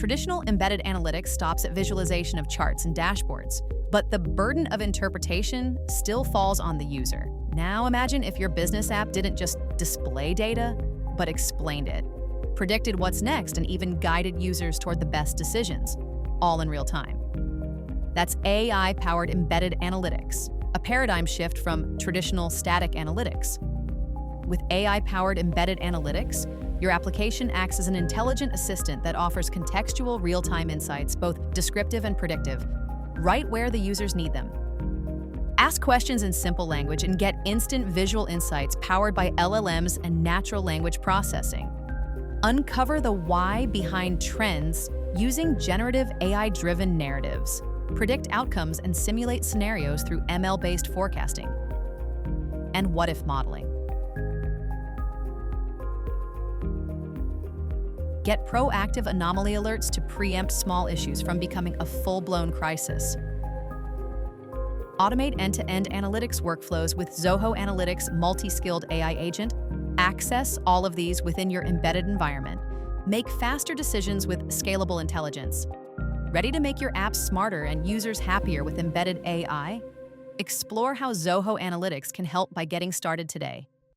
Traditional embedded analytics stops at visualization of charts and dashboards, but the burden of interpretation still falls on the user. Now imagine if your business app didn't just display data, but explained it, predicted what's next, and even guided users toward the best decisions, all in real time. That's AI-powered embedded analytics, a paradigm shift from traditional static analytics. With AI-powered embedded analytics, your application acts as an intelligent assistant that offers contextual real-time insights, both descriptive and predictive, right where the users need them. Ask questions in simple language and get instant visual insights powered by LLMs and natural language processing. Uncover the why behind trends using generative AI-driven narratives. Predict outcomes and simulate scenarios through ML-based forecasting and what-if modeling. Get proactive anomaly alerts to preempt small issues from becoming a full-blown crisis. Automate end-to-end analytics workflows with Zoho Analytics multi-skilled AI agent. Access all of these within your embedded environment. Make faster decisions with scalable intelligence. Ready to make your apps smarter and users happier with embedded AI? Explore how Zoho Analytics can help by getting started today.